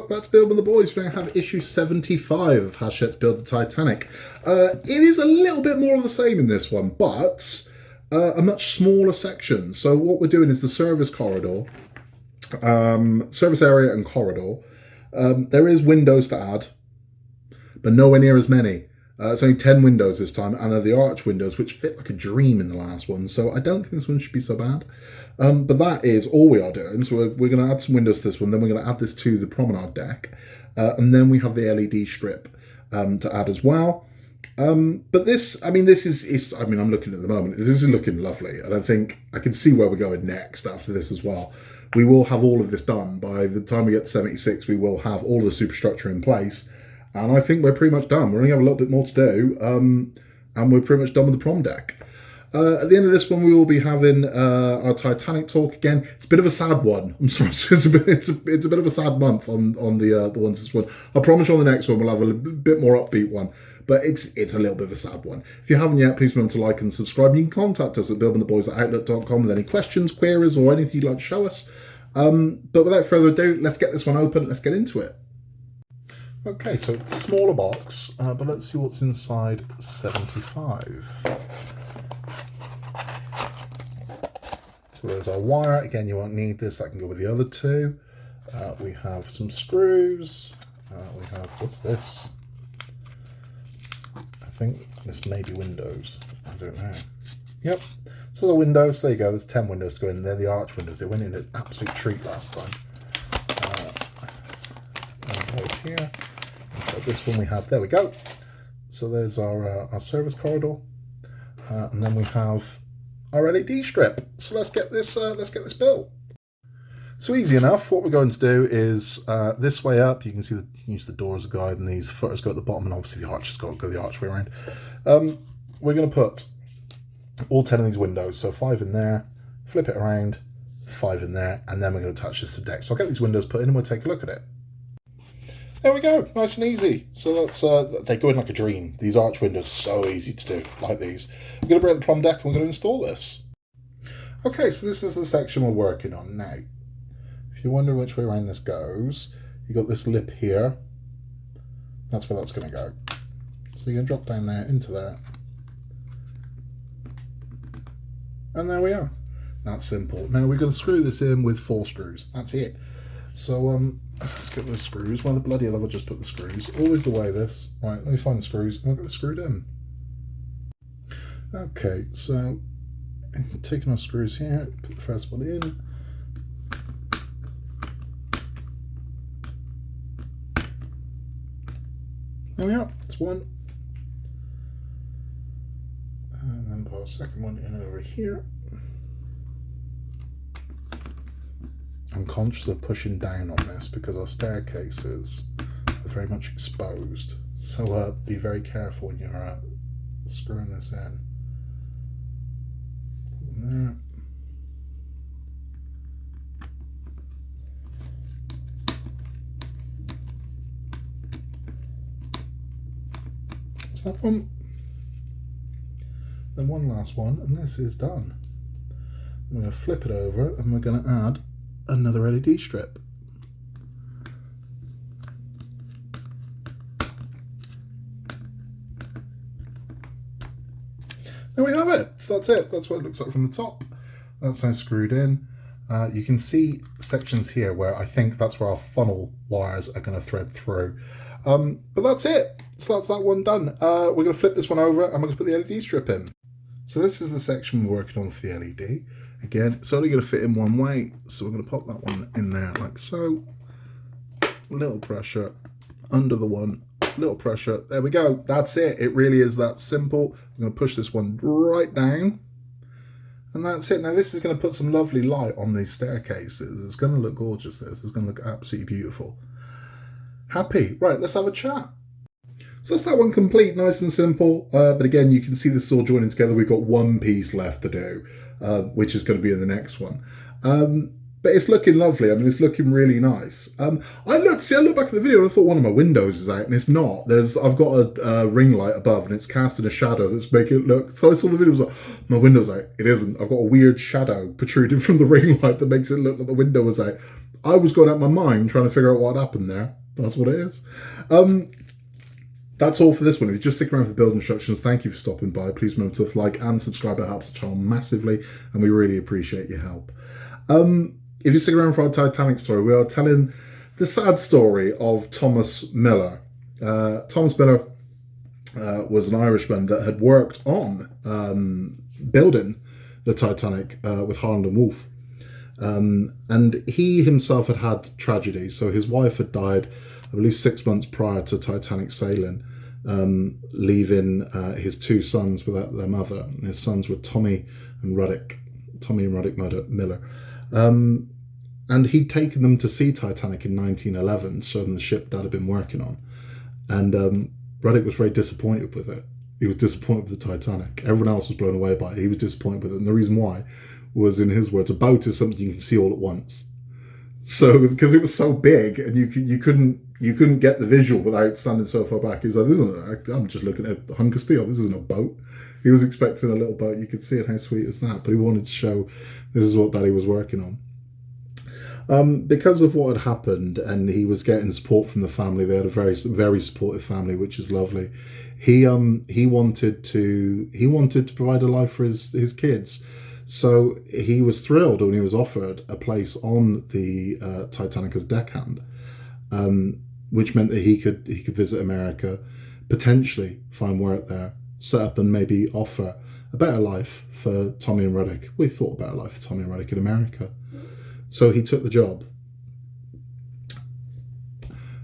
welcome back to Build with the Boys. We're going to have issue 75 of Hachette's Build the Titanic. It is a little bit more of the same in this one, but a much smaller section. So what we're doing is the service corridor, service area and corridor. There is windows to add, but nowhere near as many. It's only 10 windows this time, and they're the arch windows, which fit like a dream in the last one, so I don't think this one should be so bad. But that is all we are doing. So we're going to add some windows to this one, then we're going to add this to the promenade deck, and then we have the LED strip to add as well. But this, I'm looking at the moment, this is looking lovely, and I think I can see where we're going next after this as well. We will have all of this done. By the time we get to 76, we will have all of the superstructure in place. And I think we're pretty much done. We only have a little bit more to do, and we're pretty much done with the prom deck. At the end of this one, we will be having our Titanic talk again. It's a bit of a sad one. I'm sorry, it's a bit of a sad month on the ones this one. I promise you on the next one we'll have a bit more upbeat one, but it's a little bit of a sad one. If you haven't yet, please remember to like and subscribe. You can contact us at buildingtheboys@outlook.com with any questions, queries, or anything you'd like to show us. But without further ado, let's get this one open. Let's get into it. Okay, so it's a smaller box, but let's see what's inside 75. So there's our wire. Again, you won't need this. That can go with the other two. We have some screws. We have, what's this? I think this may be windows. I don't know. Yep. So the windows, there you go. There's 10 windows to go in. They're the arch windows. They went in an absolute treat last time. And here. So this one we have, there we go. So there's our service corridor, and then we have our LED strip. So let's get this built. So easy enough. What we're going to do is this way up. You can see that you can use the door as a guide, and these footers go at the bottom, and obviously the arch has got to go the archway around. We're going to put all 10 of these windows. So 5 in there, flip it around, 5 in there, and then we're going to attach this to the deck. So I'll get these windows put in, and we'll take a look at it. There we go, nice and easy. So that's they go in like a dream. These arch windows, so easy to do, like these. We're going to bring out the prom deck and we're going to install this. Okay, so this is the section we're working on now. If you wonder which way around this goes, you got this lip here. That's where that's going to go. So you're going to drop down there into there. And there we are. That's simple. Now we're going to screw this in with 4 screws. That's it. So let's get those screws. Why the bloody hell have I just put the screws? Always the way this. Right, let me find the screws and I'll get this screwed in. Okay, so taking our screws here, put the first one in. There we are, that's one. And then put our second one in over here. I'm conscious of pushing down on this because our staircases are very much exposed. So be very careful when you're screwing this in. There. That's that one. Then one last one, and this is done. We're going to flip it over and we're going to add another LED strip. There we have it. So that's it. That's what it looks like from the top. That's now screwed in. You can see sections here where I think that's where our funnel wires are going to thread through. But that's it. So that's that one done. We're going to flip this one over and we're going to put the LED strip in. So this is the section we're working on for the LED. Again, it's only going to fit in one way, so we're going to pop that one in there like so. Little pressure, under the one, little pressure. There we go. That's it. It really is that simple. I'm going to push this one right down, and that's it. Now this is going to put some lovely light on these staircases. It's going to look gorgeous. This is going to look absolutely beautiful. Happy. Right, let's have a chat. So that's that one complete, nice and simple. But again, you can see this all joining together. We've got one piece left to do, which is going to be in the next one. But it's looking lovely. I mean, it's looking really nice. I looked back at the video and I thought one of my windows is out, and it's not. I've got a ring light above, and it's casting a shadow that's making it look. So I saw the video, I was like, my window's out. It isn't. I've got a weird shadow protruding from the ring light that makes it look like the window was out. I was going out my mind trying to figure out what happened there. That's what it is. That's all for this one. If you just stick around for the build instructions, thank you for stopping by. Please remember to like and subscribe. It helps the channel massively, and we really appreciate your help. If you stick around for our Titanic story, we are telling the sad story of Thomas Miller. Thomas Miller was an Irishman that had worked on building the Titanic with Harland and Wolff. And he himself had had tragedy. So his wife had died, I believe, 6 months prior to Titanic sailing, leaving his two sons without their mother. His sons were Tommy and Ruddick Miller. And he'd taken them to see Titanic in 1911, showed them the ship Dad had been working on. And Ruddick was very disappointed with it. He was disappointed with the Titanic. Everyone else was blown away by it. He was disappointed with it. And the reason why was, in his words, a boat is something you can see all at once. So, because it was so big and you couldn't get the visual without standing so far back. He was like, I'm just looking at a hunk of steel. This isn't a boat. He was expecting a little boat. You could see it, how sweet is that? But he wanted to show this is what Daddy was working on. Because of what had happened, and he was getting support from the family. They had a very, very supportive family, which is lovely. He wanted to provide a life for his kids. So he was thrilled when he was offered a place on the Titanic as deckhand, which meant that he could visit America, potentially find work there, set up and maybe offer a better life for Tommy and Ruddick. We thought a better life for Tommy and Ruddick in America. So he took the job.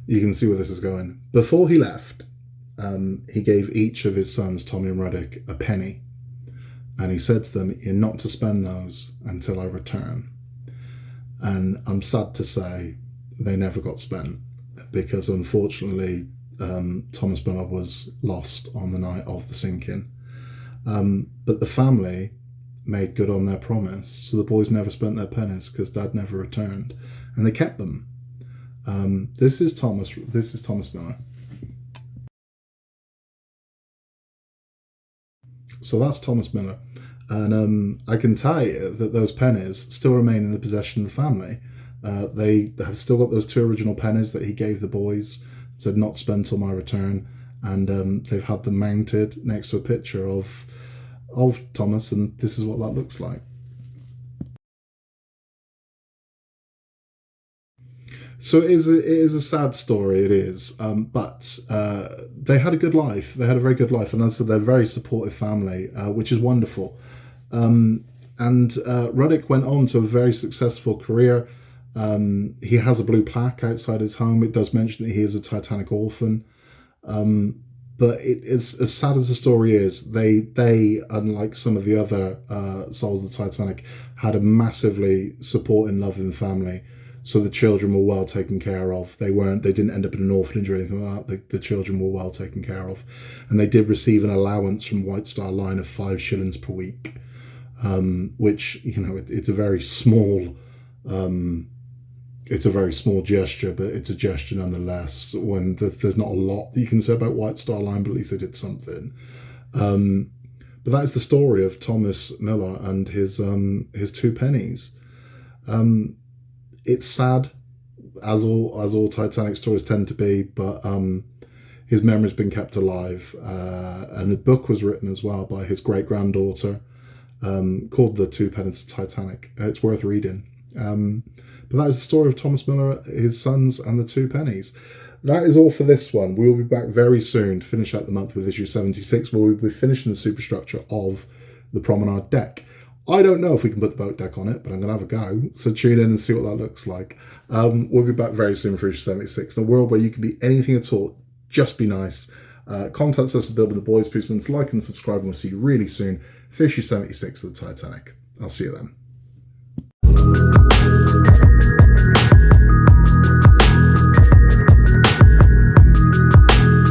You can see where this is going. Before he left, he gave each of his sons, Tommy and Ruddick, a penny. And he said to them, you're not to spend those until I return. And I'm sad to say they never got spent, because unfortunately Thomas Miller was lost on the night of the sinking. But the family made good on their promise, so the boys never spent their pennies because Dad never returned, and they kept them. This is Thomas Miller. So that's Thomas Miller, and I can tell you that those pennies still remain in the possession of the family. They have still got those two original pennies that he gave the boys, said not spent till my return, and they've had them mounted next to a picture of Thomas, and this is what that looks like. So it is a sad story, it is, but they had a good life. They had a very good life, and as I said, they're a very supportive family, which is wonderful. And Ruddick went on to a very successful career. He has a blue plaque outside his home. It does mention that he is a Titanic orphan. But it's as sad as the story is, they unlike some of the other souls of the Titanic, had a massively supporting, loving family. So the children were well taken care of. They didn't end up in an orphanage or anything like that. The children were well taken care of, and they did receive an allowance from White Star Line of 5 shillings per week, which, you know, it's a very small. It's a very small gesture, but it's a gesture nonetheless. When there's not a lot that you can say about White Star Line, but at least they did something. But that is the story of Thomas Miller and his 2 pennies. It's sad, as all Titanic stories tend to be, but his memory's been kept alive. And a book was written as well by his great-granddaughter, called The 2 Pennies of Titanic. It's worth reading. But that is the story of Thomas Miller, his sons, and the 2 pennies. That is all for this one. We will be back very soon to finish out the month with issue 76, where we'll be finishing the superstructure of the promenade deck. I don't know if we can put the boat deck on it, but I'm going to have a go. So tune in and see what that looks like. We'll be back very soon for issue 76. In a world where you can be anything at all, just be nice. Contact us at Build with the Boys. Please remember to like and subscribe, and we'll see you really soon for issue 76 of the Titanic. I'll see you then.